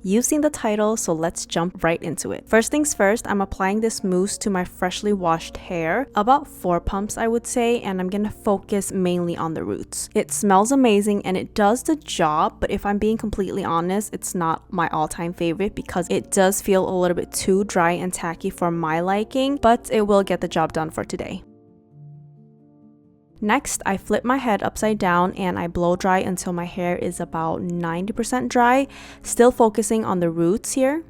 You've seen the title, so let's jump right into it. First things first, I'm applying this mousse to my freshly washed hair, about 4 pumps I would say, and I'm gonna focus mainly on the roots. It smells amazing and it does the job, but if I'm being completely honest, it's not my all-time favorite because it does feel a little bit too dry and tacky for my liking, but it will get the job done for today. Next, I flip my head upside down and I blow dry until my hair is about 90% dry, still focusing on the roots here.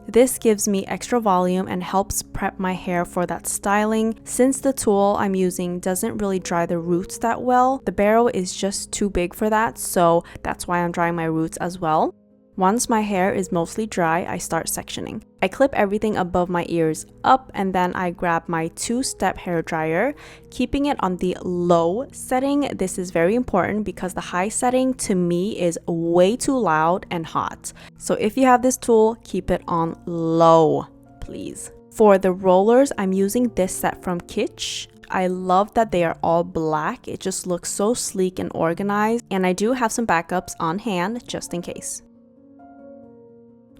This gives me extra volume and helps prep my hair for that styling. Since the tool I'm using doesn't really dry the roots that well, the barrel is just too big for that, so that's why I'm drying my roots as well. Once my hair is mostly dry, I start sectioning. I clip everything above my ears up and then I grab my 2-step hair dryer, keeping it on the low setting. This is very important because the high setting to me is way too loud and hot. So if you have this tool, keep it on low, please. For the rollers, I'm using this set from Kitsch. I love that they are all black. It just looks so sleek and organized, and I do have some backups on hand just in case.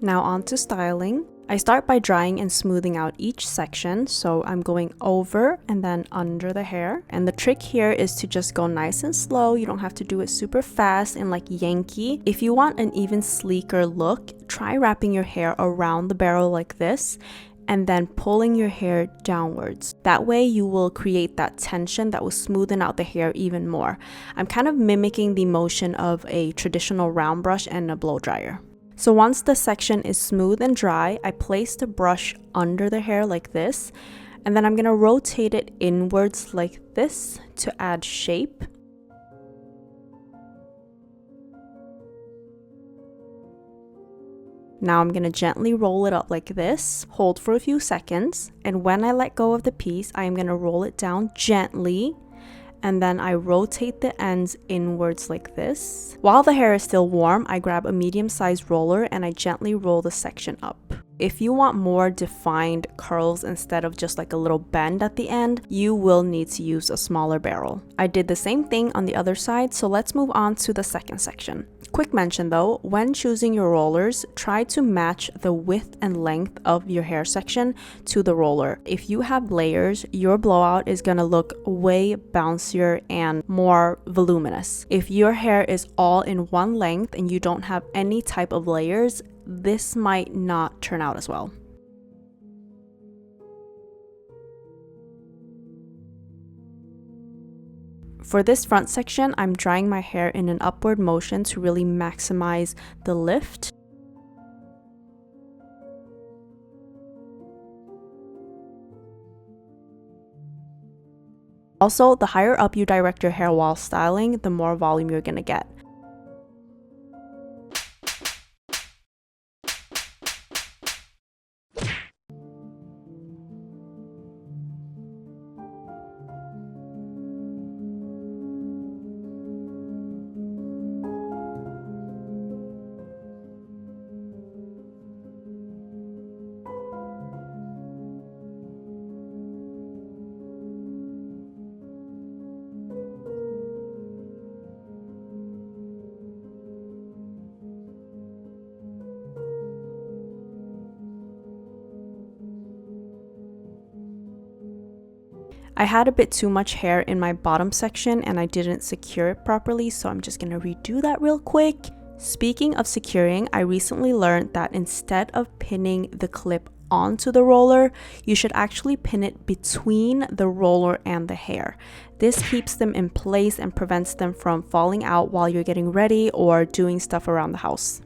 Now on to styling. I start by drying and smoothing out each section, so I'm going over and then under the hair. And the trick here is to just go nice and slow. You don't have to do it super fast and like Yankee. If you want an even sleeker look, try wrapping your hair around the barrel like this and then pulling your hair downwards. That way you will create that tension that will smoothen out the hair even more. I'm kind of mimicking the motion of a traditional round brush and a blow dryer. So once the section is smooth and dry, I place the brush under the hair like this, and then I'm gonna rotate it inwards like this to add shape. Now I'm gonna gently roll it up like this, hold for a few seconds, and when I let go of the piece, I am gonna roll it down gently, and then I rotate the ends inwards like this. While the hair is still warm, I grab a medium-sized roller and I gently roll the section up. If you want more defined curls instead of just like a little bend at the end, you will need to use a smaller barrel. I did the same thing on the other side, so let's move on to the second section. Quick mention though, when choosing your rollers, try to match the width and length of your hair section to the roller. If you have layers, your blowout is gonna look way bouncier and more voluminous. If your hair is all in one length and you don't have any type of layers, this might not turn out as well. For this front section, I'm drying my hair in an upward motion to really maximize the lift. Also, the higher up you direct your hair while styling, the more volume you're gonna get. I had a bit too much hair in my bottom section and I didn't secure it properly, so I'm just gonna redo that real quick. Speaking of securing, I recently learned that instead of pinning the clip onto the roller, you should actually pin it between the roller and the hair. This keeps them in place and prevents them from falling out while you're getting ready or doing stuff around the house.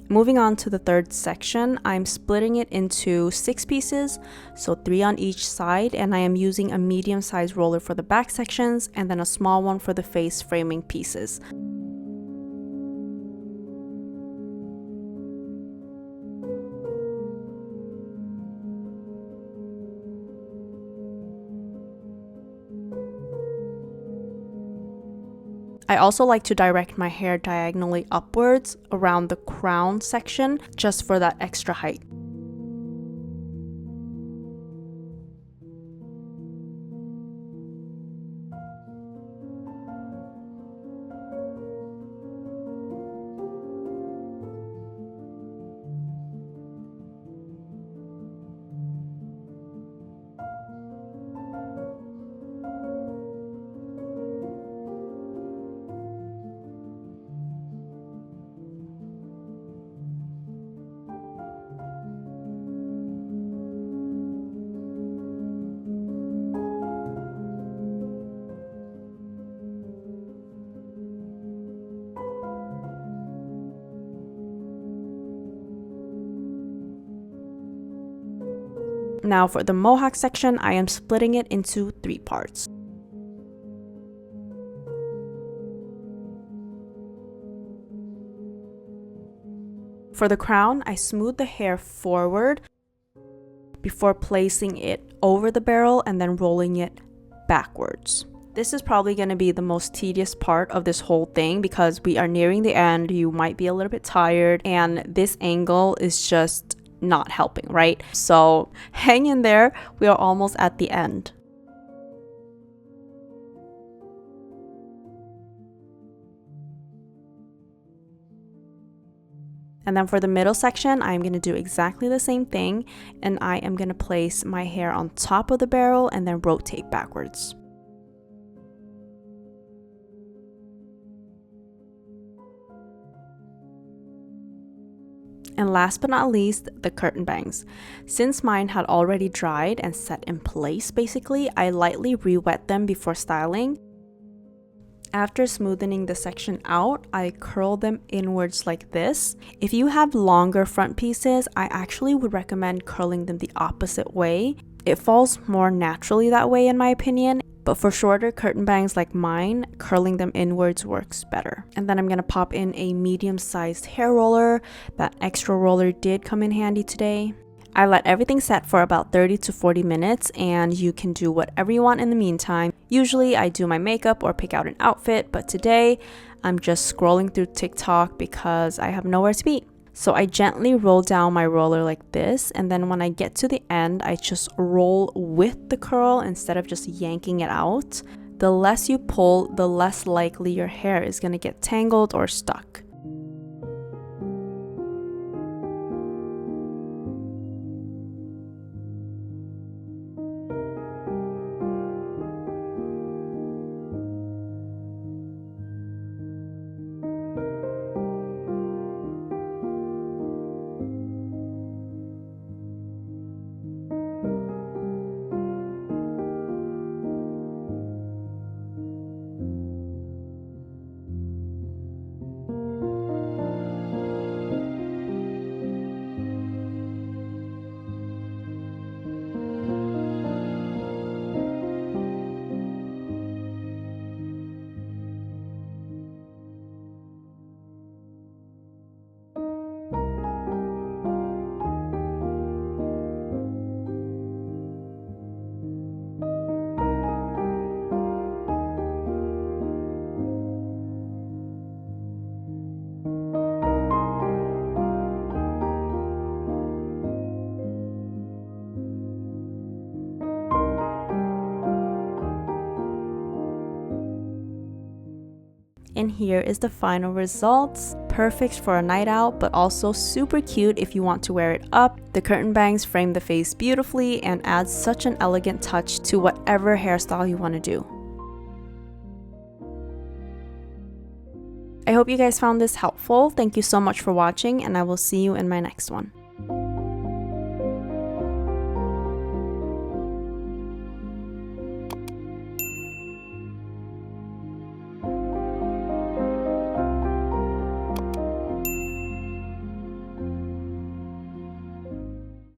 Moving on to the third section, I'm splitting it into 6 pieces, so 3 on each side, and I am using a medium-sized roller for the back sections and then a small one for the face framing pieces. I also like to direct my hair diagonally upwards around the crown section just for that extra height. Now for the mohawk section, I am splitting it into 3 parts. For the crown, I smooth the hair forward before placing it over the barrel and then rolling it backwards. This is probably going to be the most tedious part of this whole thing because we are nearing the end. You might be a little bit tired and this angle is just not helping, right? So hang in there. We are almost at the end. And then for the middle section, I'm going to do exactly the same thing, and I am going to place my hair on top of the barrel and then rotate backwards. And last but not least, the curtain bangs. Since mine had already dried and set in place basically, I lightly re-wet them before styling. After smoothing the section out, I curl them inwards like this. If you have longer front pieces, I actually would recommend curling them the opposite way. It falls more naturally that way in my opinion, but for shorter curtain bangs like mine, curling them inwards works better. And then I'm gonna pop in a medium-sized hair roller. That extra roller did come in handy today. I let everything set for about 30 to 40 minutes and you can do whatever you want in the meantime. Usually I do my makeup or pick out an outfit, but today I'm just scrolling through TikTok because I have nowhere to be. So I gently roll down my roller like this, and then when I get to the end, I just roll with the curl instead of just yanking it out. The less you pull, the less likely your hair is gonna get tangled or stuck. And here is the final results. Perfect for a night out, but also super cute if you want to wear it up. The curtain bangs frame the face beautifully and add such an elegant touch to whatever hairstyle you want to do. I hope you guys found this helpful. Thank you so much for watching, and I will see you in my next one.